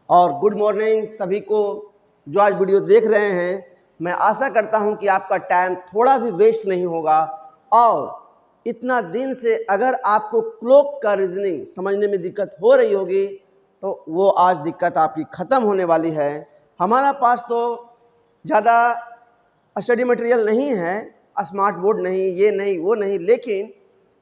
और good morning सभी को जो आज वीडियो देख रहे हैं। मैं आशा करता हूं कि आपका टाइम थोड़ा भी वेस्ट नहीं होगा और इतना दिन से अगर आपको क्लॉक का रीजनिंग समझने में दिक्कत हो रही होगी तो वो आज दिक्कत आपकी ख़त्म होने वाली है। हमारा पास तो ज़्यादा स्टडी मटेरियल नहीं है, स्मार्ट बोर्ड नहीं, ये नहीं वो नहीं, लेकिन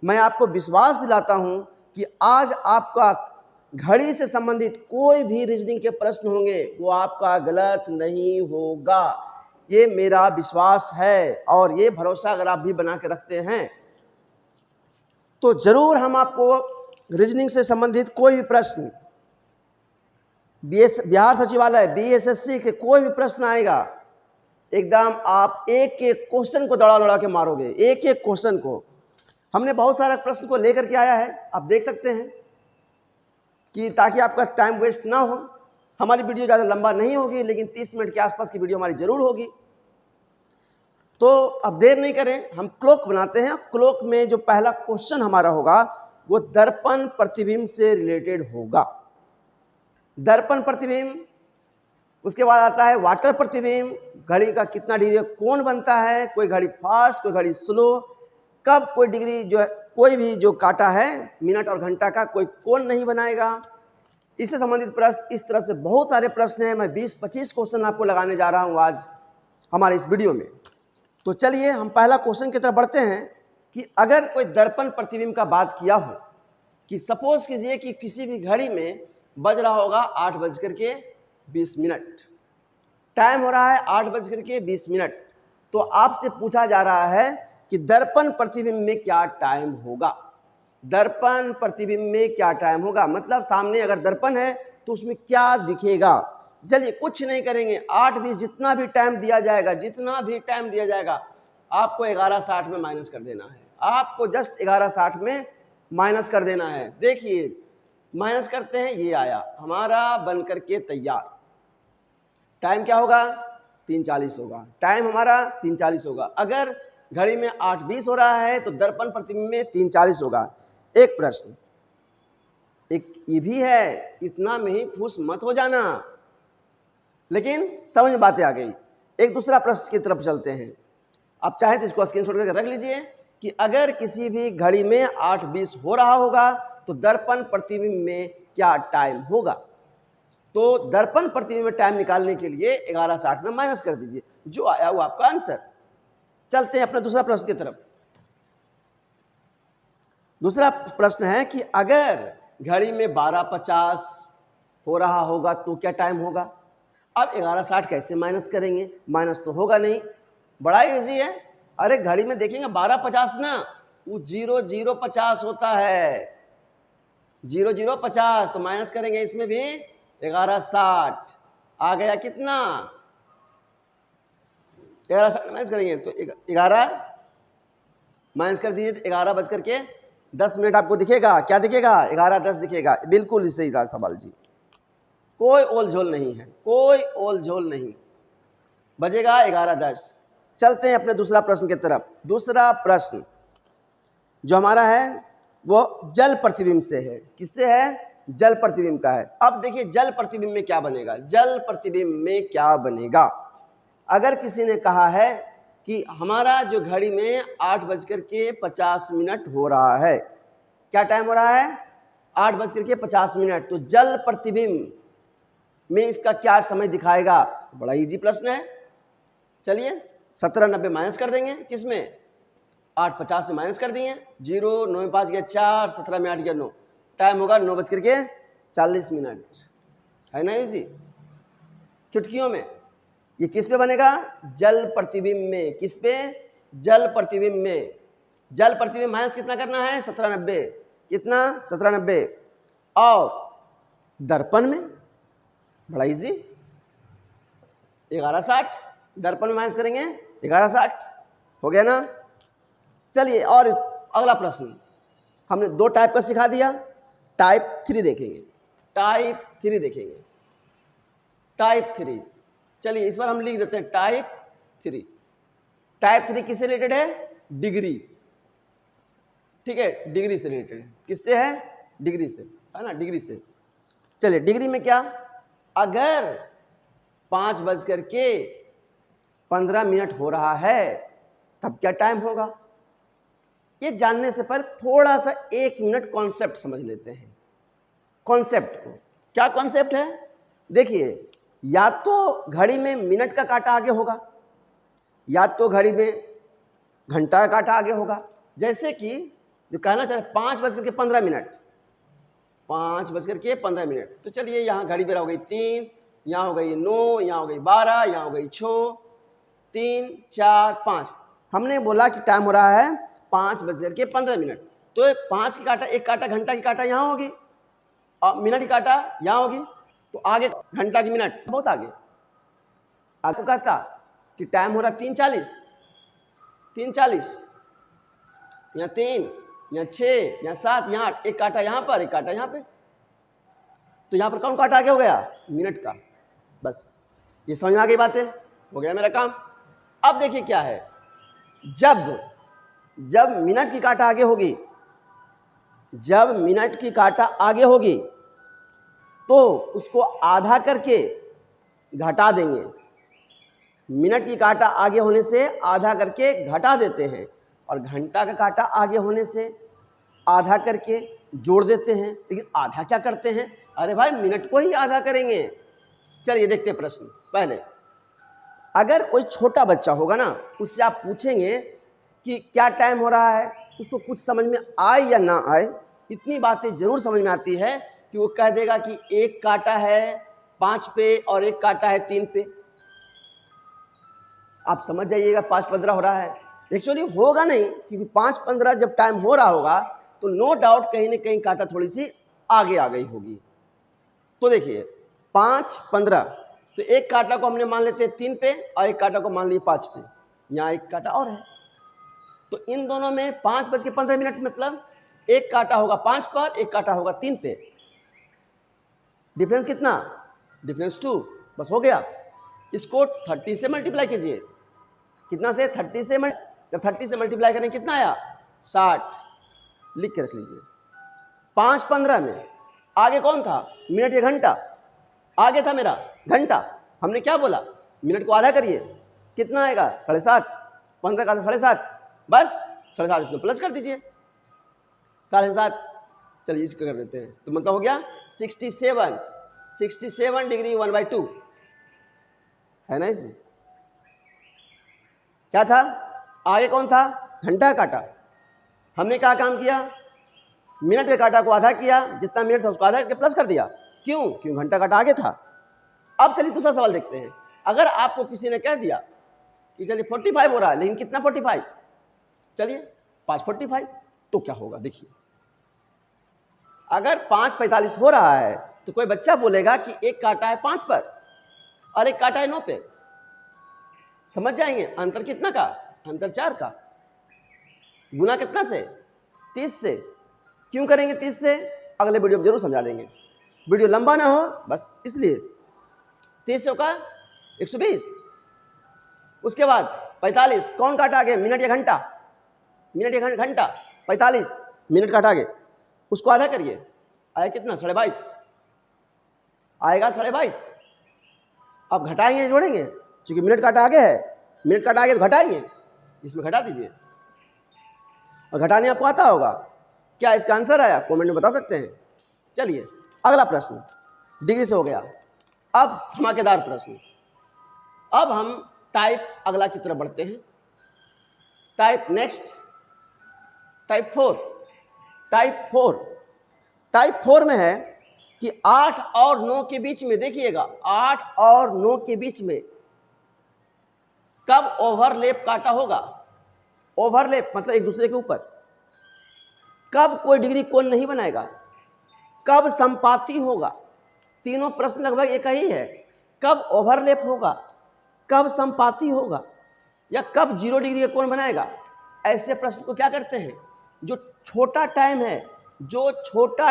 मैं आपको विश्वास दिलाता हूं कि आज आपका घड़ी से संबंधित कोई भी रीजनिंग के प्रश्न होंगे वो आपका गलत नहीं होगा। ये मेरा विश्वास है और ये भरोसा अगर आप भी बना के रखते हैं तो जरूर हम आपको रीजनिंग से संबंधित कोई भी प्रश्न, बिहार सचिवालय बीएसएससी के कोई भी प्रश्न आएगा, एकदम आप एक एक क्वेश्चन को दौड़ा दौड़ा के मारोगे। एक एक क्वेश्चन को हमने बहुत सारे प्रश्न को लेकर के आया है, आप देख सकते हैं कि ताकि आपका टाइम वेस्ट ना हो। हमारी वीडियो ज़्यादा लंबा नहीं होगी लेकिन 30 मिनट के आसपास की वीडियो हमारी जरूर होगी। तो अब देर नहीं करें, हम क्लॉक बनाते हैं। क्लॉक में जो पहला क्वेश्चन हमारा होगा वो दर्पण प्रतिबिंब से रिलेटेड होगा। दर्पण प्रतिबिंब, उसके बाद आता है वाटर प्रतिबिंब, घड़ी का कितना डिग्री कोण बनता है, कोई घड़ी फास्ट कोई घड़ी स्लो, कब कोई डिग्री जो है कोई भी जो काटा है मिनट और घंटा का कोई कोण नहीं बनाएगा। इससे संबंधित प्रश्न, इस तरह से बहुत सारे प्रश्न हैं। मैं 20-25 क्वेश्चन आपको लगाने जा रहा हूं आज हमारे इस वीडियो में। तो चलिए हम पहला क्वेश्चन की तरफ बढ़ते हैं कि अगर कोई दर्पण प्रतिबिंब का बात किया हो कि सपोज कीजिए कि किसी भी घड़ी में बज रहा होगा 8:20, टाइम हो रहा है 8:20, तो आपसे पूछा जा रहा है कि दर्पण प्रतिबिंब में क्या टाइम होगा। दर्पण प्रतिबिंब में क्या टाइम होगा, मतलब सामने अगर दर्पण है तो उसमें क्या दिखेगा। चलिए कुछ नहीं करेंगे, 8:20 जितना भी टाइम दिया जाएगा आपको 11:60 में माइनस कर देना है। आपको जस्ट 11:60 में माइनस कर देना है। देखिए माइनस करते हैं, ये आया हमारा बन करके तैयार। टाइम क्या होगा, 3:40 होगा। टाइम हमारा 3:40 होगा। अगर घड़ी में 8:20 हो रहा है तो दर्पण प्रतिबिंब में 3:40 होगा। एक प्रश्न, एक ये भी है, इतना में ही खुश मत हो जाना, लेकिन समझ में बातें आ गई। एक दूसरा प्रश्न की तरफ चलते हैं। आप चाहे तो इसको स्क्रीनशॉट करके रख लीजिए कि अगर किसी भी घड़ी में 8:20 हो रहा होगा तो दर्पण प्रतिबिंब में क्या टाइम होगा। तो दर्पण प्रतिबिंब में टाइम निकालने के लिए 11:60 में माइनस कर दीजिए, जो आया वो आपका आंसर। चलते हैं अपने दूसरा प्रश्न की तरफ। दूसरा प्रश्न है कि अगर घड़ी में 12:50 हो रहा होगा तो क्या टाइम होगा। अब 11:60 कैसे माइनस करेंगे, माइनस तो होगा नहीं, बड़ा इजी है। अरे घड़ी में देखेंगे 12:50 ना, वो 00:50 होता है, 00:50, तो माइनस करेंगे इसमें भी 11:60 आ गया। कितना, 11:60 माइनस करेंगे तो 11 माइनस कर दीजिए, 11:10 आपको दिखेगा। क्या दिखेगा, 11:10 दिखेगा। बिल्कुल सही था सवाल जी, कोई ओल झोल नहीं है, कोई ओल झोल नहीं, बजेगा 11:10। चलते हैं अपने दूसरा प्रश्न की तरफ। दूसरा प्रश्न जो हमारा है वो जल प्रतिबिंब से है। किससे है, जल प्रतिबिंब का है। अब देखिए जल प्रतिबिंब में क्या बनेगा, जल प्रतिबिंब में क्या बनेगा। अगर किसी ने कहा है कि हमारा जो घड़ी में 8:50 हो रहा है, क्या टाइम हो रहा है, 8:50, तो जल प्रतिबिंब में इसका क्या समय दिखाएगा। बड़ा इजी प्रश्न है। चलिए 17:90 माइनस कर देंगे, किसमें, 8:50 में माइनस कर दिए, 0 9 में 5 गया 4, 17 में 8 गया 9, टाइम होगा 9:40 है ना इजी। चुटकियों में ये किस पे बनेगा, जल प्रतिबिंब में। किस पे, जल प्रतिबिंब में। जल प्रतिबिंब माइनस कितना करना है, 17:90, कितना, 17:90। और दर्पण में बड़ा इजी, 11:60, दर्पण में माइनस करेंगे 11:60, हो गया ना। चलिए और अगला प्रश्न, हमने 2 टाइप का सिखा दिया, टाइप 3 देखेंगे, टाइप 3 देखेंगे, टाइप 3। चलिए इस बार हम लिख देते हैं टाइप 3। टाइप 3 किससे रिलेटेड है, डिग्री, ठीक है, डिग्री से रिलेटेड है। किससे है, डिग्री से, है ना, डिग्री से। चलिए डिग्री में क्या, अगर 5:15 हो रहा है तब क्या टाइम होगा? ये जानने से पहले थोड़ा सा 1 मिनट कॉन्सेप्ट समझ लेते हैं। कॉन्सेप्ट को, क्या कॉन्सेप्ट है? देखिए, या तो घड़ी में मिनट का कांटा आगे होगा, या तो घड़ी में घंटा का कांटा आगे होगा। जैसे कि जो कहना चाह रहे 5:15, 5:15, तो चलिए यहाँ घड़ी मेरा हो गई 3, यहाँ हो गई 9, यहाँ हो गई 12, यहाँ हो गई 6, 3, 4, 5। हमने बोला कि टाइम हो रहा है 5:15। तो 5 की कांटा, एक कांटा घंटा की कांटा यहाँ होगी और मिनट की कांटा यहाँ होगी, तो आगे घंटा की मिनट बहुत आगे। आपको कहता कि टाइम हो रहा 3:40, 3:40, यहाँ 3, यहाँ 6, यहाँ 7, यहाँ 8, एक कांटा यहाँ पर, एक कांटा यहाँ पे, तो यहाँ पर कौन कांटा आगे हो गया? मिनट का। बस ये समझ में आ गई बातें, हो गया मेरा काम। अब देखिए क्या है, जब मिनट की कांटा आगे होगी, जब मिनट की कांटा आगे होगी तो उसको आधा करके घटा देंगे। मिनट की कांटा आगे होने से आधा करके घटा देते हैं, और घंटा का कांटा आगे होने से आधा करके जोड़ देते हैं। लेकिन आधा क्या करते हैं? अरे भाई मिनट को ही आधा करेंगे। चलिए देखते हैं प्रश्न। पहले, अगर कोई छोटा बच्चा होगा ना, उससे आप पूछेंगे कि क्या टाइम हो रहा है, उसको कुछ समझ में आए या ना आए, इतनी बातें जरूर समझ में आती है कि वो कह देगा कि एक कांटा है 5 पे और एक कांटा है 3 पे। आप समझ जाइएगा 5:15 हो रहा है। एक्चुअली होगा नहीं, क्योंकि 5:15 जब टाइम हो रहा होगा तो नो डाउट कहीं ना कहीं कांटा थोड़ी सी आगे आ गई होगी। तो देखिए 5:15, तो एक कांटा को हमने मान लेते हैं 3 पे और एक कांटा को मान लिए 5 पे, यहाँ एक कांटा और है। तो इन दोनों में 5:15 मतलब एक कांटा होगा 5 पर, एक कांटा होगा 3 पे। डिफरेंस कितना? डिफरेंस 2। बस हो गया। इसको 30 से मल्टीप्लाई कीजिए। कितना से? 30 से। जब 30 से मल्टीप्लाई करें कितना आया? 60। लिख के रख लीजिए। 5:15 में आगे कौन था? मिनट या घंटा? आगे था मेरा घंटा। हमने क्या बोला? मिनट को आधा करिए, कितना आएगा? 7.5। 15 का 7.5, बस 7.5 इसको प्लस कर दीजिए, 7.5। चलिए इसको कर देते हैं, तो मतलब हो गया 67 डिग्री 1/2 है ना। इसी क्या था? आगे कौन था? घंटा काटा। हमने क्या काम किया? मिनट के काटा को आधा किया, जितना मिनट था उसको आधा करके प्लस कर दिया। क्यों? क्यों घंटा काटा आगे था। अब चलिए दूसरा सवाल देखते हैं। अगर आपको किसी ने कह दिया कि चलिए 45 हो रहा है, लेकिन कितना 45? चलिए 5:45, तो क्या होगा? देखिए, अगर 5:45 हो रहा है तो कोई बच्चा बोलेगा कि एक काटा है 5 पर और एक काटा है 9 पे। समझ जाएंगे अंतर कितना का? अंतर 4 का। गुना कितना से? 30 से। क्यों करेंगे 30 से? अगले वीडियो में जरूर समझा देंगे, वीडियो लंबा ना हो बस इसलिए। 30 का 120। उसके बाद 45, कौन काटा आगे? मिनट या घंटा? मिनट या घंटा? 45 मिनट काटा आगे, उसको आधा करिए, आया कितना? 22.5 आएगा, 22.5। अब घटाएंगे जोड़ेंगे, क्योंकि मिनट काटा आगे है, मिनट काटा आगे तो घटाएंगे, इसमें घटा दीजिए। और घटाने आपको आता होगा। क्या इसका आंसर आया? कमेंट में बता सकते हैं। चलिए अगला प्रश्न, डिग्री से हो गया। अब धमाकेदार प्रश्न। अब हम टाइप अगला की तरफ बढ़ते हैं। Type next, type 4। टाइप 4 में है कि 8 और 9 के बीच में, देखिएगा 8 और 9 के बीच में कब ओवरलैप काटा होगा? ओवरलैप मतलब एक दूसरे के ऊपर। कब कोई डिग्री कोण नहीं बनाएगा? कब संपाती होगा? तीनों प्रश्न लगभग एक ही है। कब ओवरलैप होगा, कब संपाती होगा, या कब 0 डिग्री का कोण बनाएगा? ऐसे प्रश्न को क्या करते हैं? जो छोटा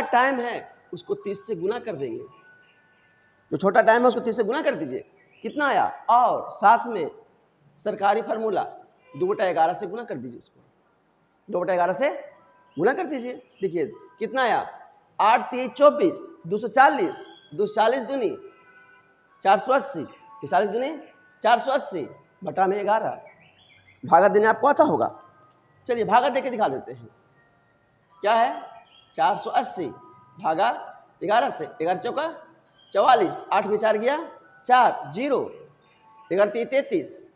टाइम है उसको 30 से गुना कर देंगे। जो छोटा टाइम है उसको 30 से गुना कर दीजिए, कितना आया? और साथ में सरकारी फार्मूला 2/11 से गुना कर दीजिए, उसको 2/11 से गुना कर दीजिए। देखिए कितना आया? 8 3 24, 240, 240 दूनी 480, 40 दूनी 480 बटा में 11, भागा देने आपको आता होगा। चलिए भागा दे के दिखा देते हैं। क्या है 480 भागा 11 से, 11 चौका 44, 8 में 4 गया 4, 0, 11 3 33,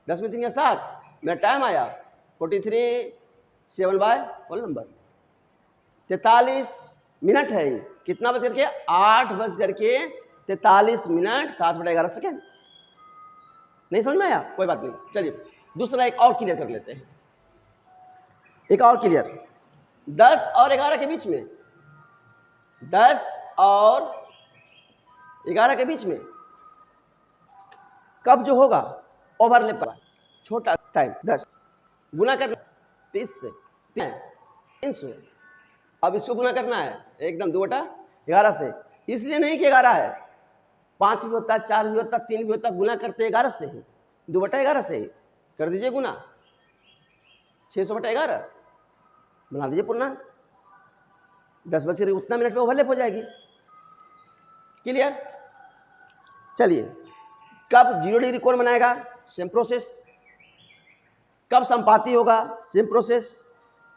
10 में 3 गया 7, मेरा टाइम आया 43 7 बाय होल नंबर 43 मिनट है। कितना बज करके 8 बज करके 43 मिनट 7 बटा 11 सेकेंड। नहीं समझ में आया? कोई बात नहीं। चलिए दूसरा एक और क्लियर कर लेते हैं। एक और क्लियर, 10 और 11 के बीच में, 10 और 11 के बीच में कब जो होगा ओवरलैप का छोटा टाइम 10 गुना करना 30 से 300। अब इसको गुना करना है एकदम 2 बटा 11 से, इसलिए नहीं कि 11 है, 5 भी होता है, 4 भी होता है, 3 भी होता है, गुना करते 11 से ही, 2 बटा 11 से ही कर दीजिए गुना, 600 बटा 11 बना दीजिए पूर्णांक। 10 बजे उतना मिनट पे ओवरलैप हो जाएगी। क्लियर? चलिए कब 0 डिग्री कोण बनाएगा? Same process. कब संपाती होगा? Same process.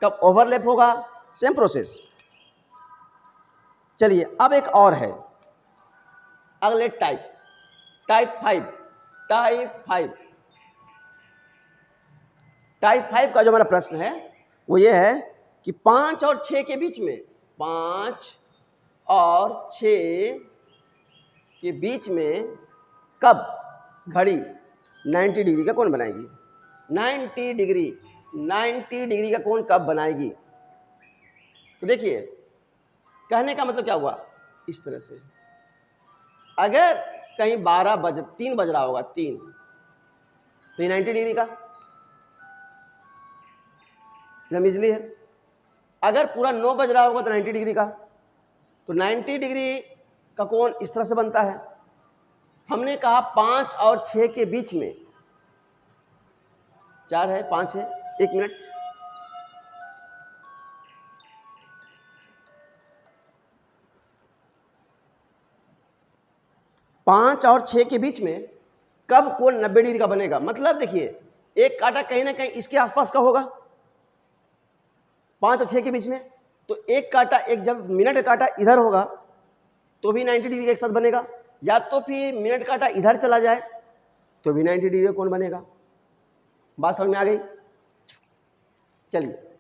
कब ओवरलैप होगा? Same process. चलिए अब एक और है, अगले टाइप 5 का जो हमारा प्रश्न है वो ये है कि 5 और 6 के बीच में, 5 और 6 के बीच में कब घड़ी 90 डिग्री का कोण बनाएगी? 90 डिग्री का कोण कब बनाएगी? तो देखिए कहने का मतलब क्या हुआ, इस तरह से अगर कहीं 3 बज रहा होगा 3, तो ये 90 डिग्री का एकदम इजली है। अगर पूरा 9 बज रहा होगा तो 90 डिग्री का, तो 90 डिग्री का कोण इस तरह से बनता है। हमने कहा 5 और 6 के बीच में, 4 है 5 है, 1 मिनट, पांच और 6 के बीच में कब कोण 90 डिग्री का बनेगा? मतलब देखिए एक कांटा कहीं ना कहीं इसके आसपास का होगा 5 और 6 के बीच में, तो एक कांटा, एक जब मिनट का कांटा इधर होगा तो भी 90 डिग्री का एक साथ बनेगा, या तो फिर मिनट कांटा इधर चला जाए तो भी 90 डिग्री का कोण बनेगा। बात समझ में आ गई? चलिए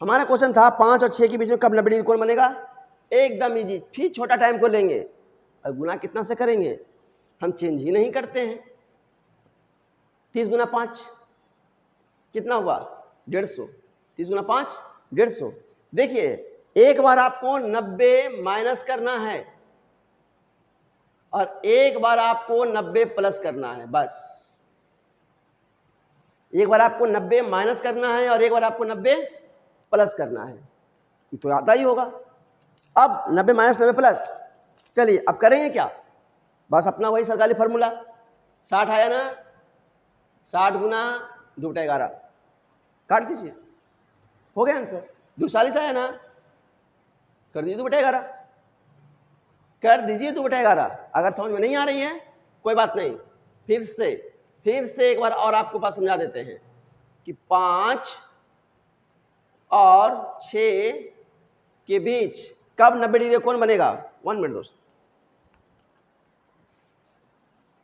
हमारा क्वेश्चन था 5 और 6 के बीच में कब 90 डिग्री कोण बनेगा? एकदम इजी। फिर छोटा टाइम को लेंगे और गुना कितना से करेंगे? हम चेंज ही नहीं करते हैं। 30 गुना 5 कितना हुआ? 150। 30 गुना 5 150। देखिए एक बार आपको 90 माइनस करना है और एक बार आपको 90 प्लस करना है, बस। एक बार आपको 90 माइनस करना है और एक बार आपको 90 प्लस करना है, ये तो आता ही होगा। अब 90 माइनस 90 प्लस, चलिए अब करेंगे क्या? बस अपना वही सरकारी फॉर्मूला, 60 आया ना, 60 गुना 2 बटा 11 काट दीजिए, हो गया आंसर। 240 आया ना, कर दीजिए 2 बटा 11, कर दीजिए 2 बटा 11। अगर समझ में नहीं आ रही है कोई बात नहीं, फिर से एक बार और आपको पास समझा देते हैं कि 5 और 6 के बीच कब 90 डिग्री कोण बनेगा? 1 मिनट दोस्त।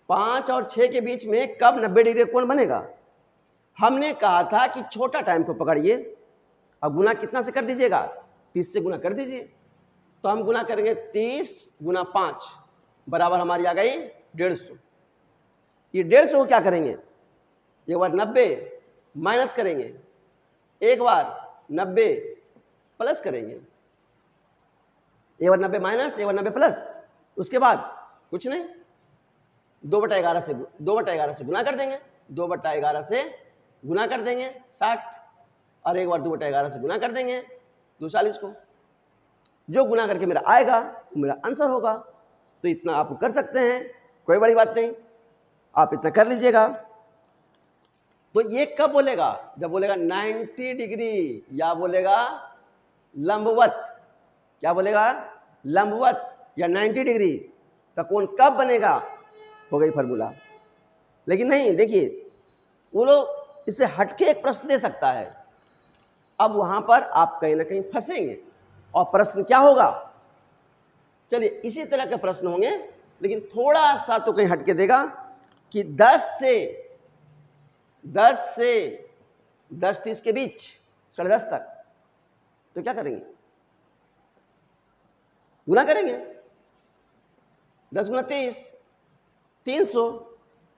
5 और 6 के बीच में कब 90 डिग्री कोण बनेगा? हमने कहा था कि छोटा टाइम को पकड़िए, अब गुना कितना से कर दीजिएगा? 30 से गुना कर दीजिए। तो हम गुना करेंगे 30 गुना 5 बराबर हमारी आ गई 150। ये 150 को क्या करेंगे? एक बार 90 माइनस करेंगे, एक बार 90 प्लस करेंगे, एक बार 90 माइनस, एक बार 90 प्लस, उसके बाद कुछ नहीं, 2 बटा 11 से गुना कर देंगे, 2 बटा 11 से गुना कर देंगे 60, और एक बार 2 बटा 11 से गुना कर देंगे 240 को। जो गुना करके मेरा आएगा वो मेरा आंसर होगा। तो इतना आप कर सकते हैं, कोई बड़ी बात नहीं, आप इतना कर लीजिएगा। तो ये कब बोलेगा? जब बोलेगा 90 डिग्री, या बोलेगा लंबवत। क्या बोलेगा? लंबवत या 90 डिग्री का कोण कब बनेगा? हो गई फार्मूला। लेकिन नहीं, देखिए वो लोग इससे हटके एक प्रश्न दे सकता है। अब वहां पर आप कहीं ना कहीं फंसेंगे और प्रश्न क्या होगा, चलिए इसी तरह के प्रश्न होंगे, लेकिन थोड़ा सा तो कहीं हटके देगा कि 10 से 10:30 के बीच 10:30 तक, तो क्या करेंगे, गुना करेंगे। 10 गुना 30, 300।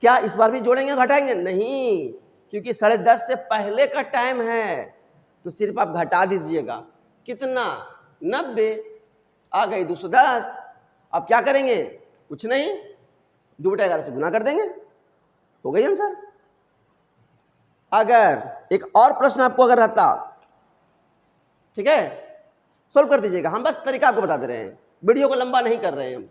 क्या इस बार भी जोड़ेंगे घटाएंगे? नहीं, क्योंकि 10:30 से पहले का टाइम है, तो सिर्फ आप घटा दीजिएगा। कितना? 90। आ गई 210। अब क्या करेंगे? कुछ नहीं, 2/11 से गुना कर देंगे, हो गई आंसर। अगर एक और प्रश्न आपको अगर रहता, ठीक है, सोल्व कर दीजिएगा। हम बस तरीका आपको बता दे रहे हैं, वीडियो को लंबा नहीं कर रहे हैं हम।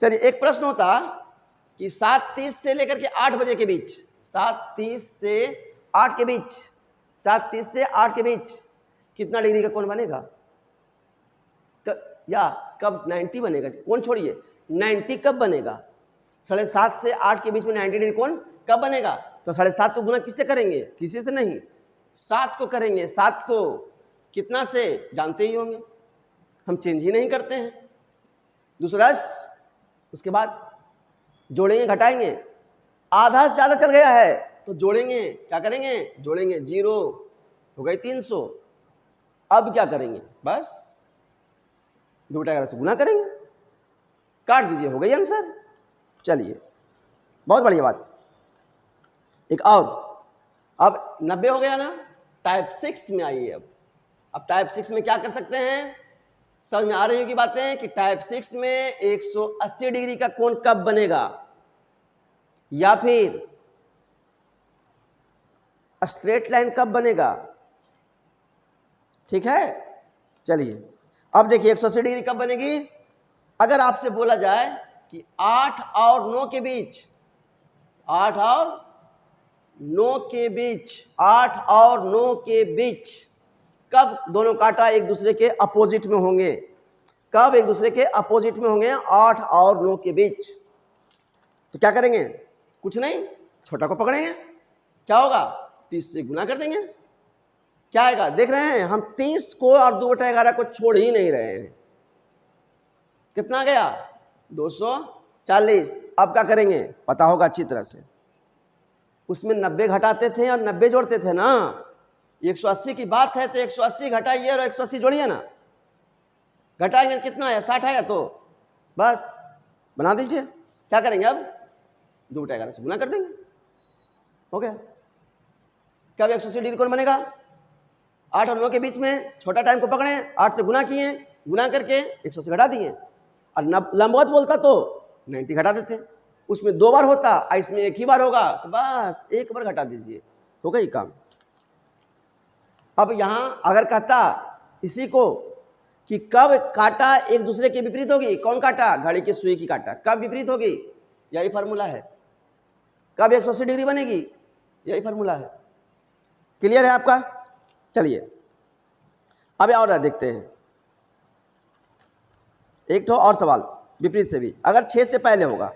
चलिए एक प्रश्न होता कि 7:30 से लेकर के 8 बजे के बीच, 7:30 से 8 के बीच, 7:30 से 8 के बीच कितना डिग्री का कोण बनेगा? या कब 90 बनेगा? कोण छोड़िए, 90 कब बनेगा? 7:30 से 8 के बीच में 90 डिग्री कोण कब बनेगा? तो 7.5 को गुना किससे करेंगे? किसी से नहीं, 7 को करेंगे। 7 को कितना से जानते ही होंगे, हम चेंज ही नहीं करते हैं। 210, उसके बाद जोड़ेंगे घटाएंगे, आधा से ज्यादा चल गया है तो जोड़ेंगे, क्या करेंगे? जोड़ेंगे, 0 हो गई 300। अब क्या करेंगे? बस 2/11 से गुना करेंगे, काट दीजिए, हो गई आंसर। चलिए बहुत बढ़िया बात। एक और, अब 90 हो गया ना, टाइप 6 में आइए। अब टाइप 6 में क्या कर सकते हैं? समझ में आ रही होगी बातें कि टाइप 6 में 180 डिग्री का कोण कब बनेगा, या फिर स्ट्रेट लाइन कब बनेगा? ठीक है, चलिए अब देखिए 180 डिग्री कब बनेगी। अगर आपसे बोला जाए कि 8 और 9 के बीच, 8 और 9 के बीच, 8 और 9 के बीच कब दोनों कांटा एक दूसरे के अपोजिट में होंगे? कब एक दूसरे के अपोजिट में होंगे 8 और 9 के बीच? तो क्या करेंगे? कुछ नहीं, छोटा को पकड़ेंगे, क्या होगा? 30 से गुना कर देंगे, क्या आएगा? देख रहे हैं हम 30 को और 2/11 को छोड़ ही नहीं रहे हैं। कितना गया? 240। अब क्या करेंगे? पता होगा अच्छी तरह से, उसमें 90 घटाते थे और 90 जोड़ते थे ना। 180 की बात है तो 180 घटाइए और 180 जोड़िए ना, घटाएंगे कितना है? 60 आया, तो बस बना दीजिए। क्या करेंगे? अब 2/11 से गुना कर देंगे, हो गया। कब 180 डिग्री कोण बनेगा? 8 और 9 के बीच में, छोटा टाइम को पकड़े, 8 से गुना किए, गुना करके 100 से घटा दिए। और लंबवत बोलता तो 90 घटा देते, उसमें 2 बार होता, इसमें एक ही बार होगा, तो बस एक बार घटा दीजिए, हो गई काम। अब यहां अगर कहता इसी को कि कब कांटा एक दूसरे के विपरीत होगी, कौन कांटा? घड़ी की सुई की कांटा कब विपरीत होगी? यही फार्मूला है। कब 180 डिग्री बनेगी? यही फार्मूला है। क्लियर है आपका? चलिए अब और देखते हैं एक तो और सवाल विपरीत से भी। अगर 6 से पहले होगा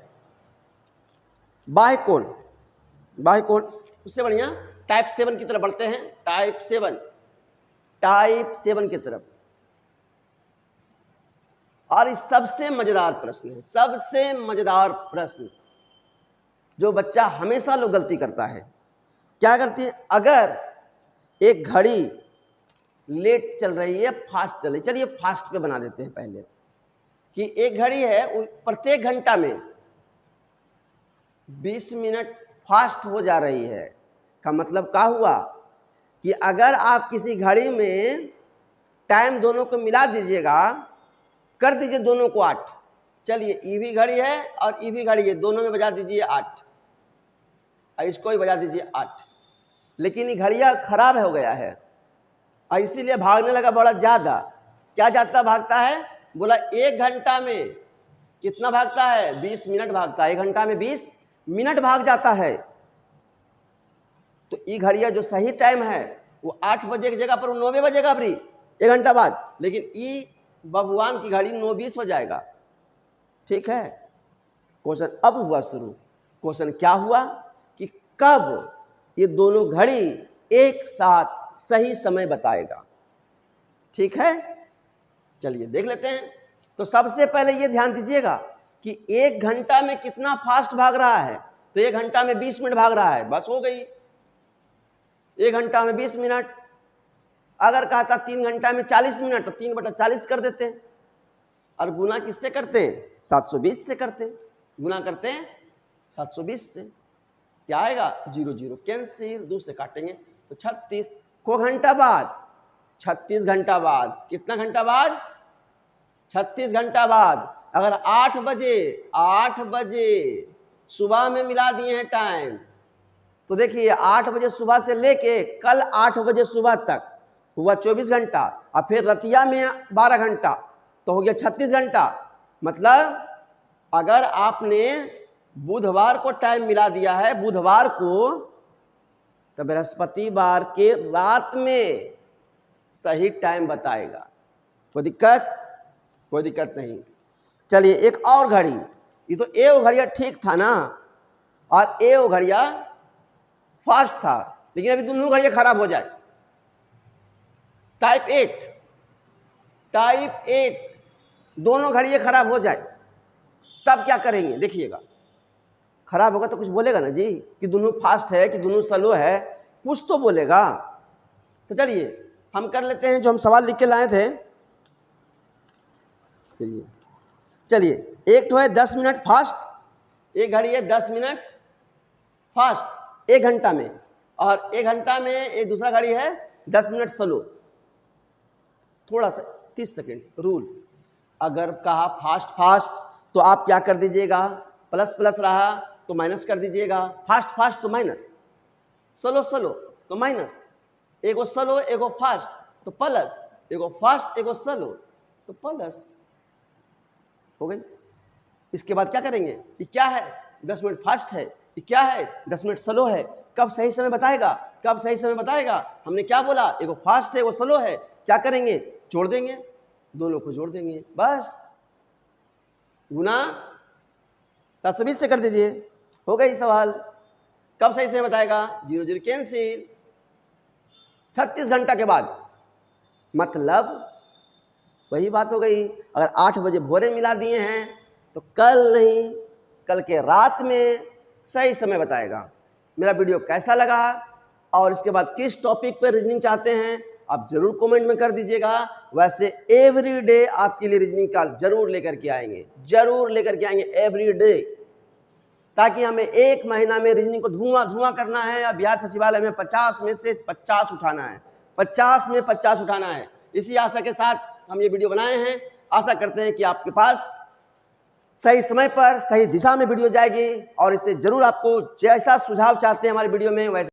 बाह्य कोण, बाह्य कोण, उससे बढ़िया टाइप 7 की तरफ बढ़ते हैं। टाइप 7 की तरफ। और इस सबसे मजेदार प्रश्न है, सबसे मजेदार प्रश्न, जो बच्चा हमेशा लोग गलती करता है। क्या करती है? अगर एक घड़ी लेट चल रही है, फास्ट चल रही, चलिए फास्ट पे बना देते हैं पहले, कि एक घड़ी है, प्रत्येक घंटा में 20 मिनट फास्ट हो जा रही है। का मतलब क्या हुआ कि अगर आप किसी घड़ी में टाइम दोनों को मिला दीजिएगा, कर दीजिए दोनों को 8, चलिए ईवी घड़ी है और ईवी घड़ी है, दोनों में बजा दीजिए 8, और इसको ही बजा दीजिए 8। लेकिन ये घड़िया खराब हो गया है और इसीलिए भागने लगा बड़ा ज्यादा। क्या जाता भागता है? बोला 1 घंटा में कितना भागता है? 20 मिनट भागता है। 1 घंटा में 20 मिनट भाग जाता है। तो ये घड़िया जो सही टाइम है वो 8 बजे की जगह पर 9 बजेगा, अभी 1 घंटा बाद। लेकिन ये बबुआन की घड़ी 9:20 हो जाएगा। ठीक है। क्वेश्चन अब हुआ शुरू। क्वेश्चन क्या हुआ कि कब ये दोनों घड़ी एक साथ सही समय बताएगा। ठीक है, चलिए देख लेते हैं। तो सबसे पहले ये ध्यान दीजिएगा कि 1 घंटा में कितना फास्ट भाग रहा है। तो 1 घंटा में 20 मिनट भाग रहा है, बस हो गई। 1 घंटा में 20 मिनट। अगर कहा था 3 घंटा में 40 मिनट तो 3/40 कर देते हैं। और गुना किससे करते हैं? 720 से करते हैं। गुना करते हैं 720 से, क्या आएगा? 0 0 कैंसिल, 2 से काटेंगे तो 36 को घंटा बाद, 36 घंटा बाद। कितना घंटा बाद? 36 घंटा बाद। अगर 8 बजे सुबह में मिला दिए हैं टाइम, तो देखिए 8 बजे सुबह से लेके कल 8 बजे सुबह तक हुआ 24 घंटा, और फिर रतिया में 12 घंटा, तो हो गया 36 घंटा। मतलब अगर आपने बुधवार को टाइम मिला दिया है, बुधवार को, तो बृहस्पतिवार के रात में सही टाइम बताएगा। कोई दिक्कत? कोई दिक्कत नहीं। चलिए एक और घड़ी। ये तो ए घड़िया ठीक था ना, और ए घड़िया फास्ट था, लेकिन अभी दोनों घड़िया खराब हो जाए। टाइप 8 दोनों घड़ियां खराब हो जाए, तब क्या करेंगे? देखिएगा, खराब होगा तो कुछ बोलेगा ना जी कि दोनों फास्ट है कि दोनों स्लो है, कुछ तो बोलेगा। तो चलिए हम कर लेते हैं जो हम सवाल लिख के लाए थे। चलिए एक तो है 10 मिनट फास्ट, एक घड़ी है 10 मिनट फास्ट 1 घंटा में, और 1 घंटा में एक दूसरा घड़ी है 10 मिनट स्लो, थोड़ा सा 30 सेकेंड रूल। अगर कहा फास्ट तो आप क्या कर दीजिएगा? प्लस रहा तो माइनस कर दीजिएगा। फास्ट तो माइनस, स्लो तो माइनस, एगो स्लो एगो फास्ट तो प्लस, एगो फास्ट एगो स्लो तो प्लस, हो गई। इसके बाद क्या करेंगे? ये क्या है? 10 मिनट फास्ट है, ये क्या है? 10 मिनट स्लो है। कब सही समय बताएगा? कब सही समय बताएगा? हमने क्या बोला? एगो फास्ट है एगो स्लो है, क्या करेंगे? जोड़ देंगे, दोनों को जोड़ देंगे, बस। गुना 720 से कर दीजिए, हो गई सवाल। कब सही समय बताएगा? 0 0 कैंसिल, 36 घंटा के बाद। मतलब वही बात हो गई। अगर 8 बजे भोरे मिला दिए हैं तो कल नहीं, कल के रात में सही समय बताएगा। मेरा वीडियो कैसा लगा और इसके बाद किस टॉपिक पर रीजनिंग चाहते हैं आप जरूर कमेंट में कर दीजिएगा। वैसे एवरी डे आपके लिए रीजनिंग का जरूर लेकर के आएंगे, एवरी डे, ताकि हमें 1 महीना में रीजनिंग को धुआं करना है। या बिहार सचिवालय में 50 में से 50 उठाना है, 50 में 50 उठाना है। इसी आशा के साथ हम ये वीडियो बनाए हैं। आशा करते हैं कि आपके पास सही समय पर सही दिशा में वीडियो जाएगी, और इससे जरूर आपको जैसा सुझाव चाहते हैं हमारे वीडियो में वैसे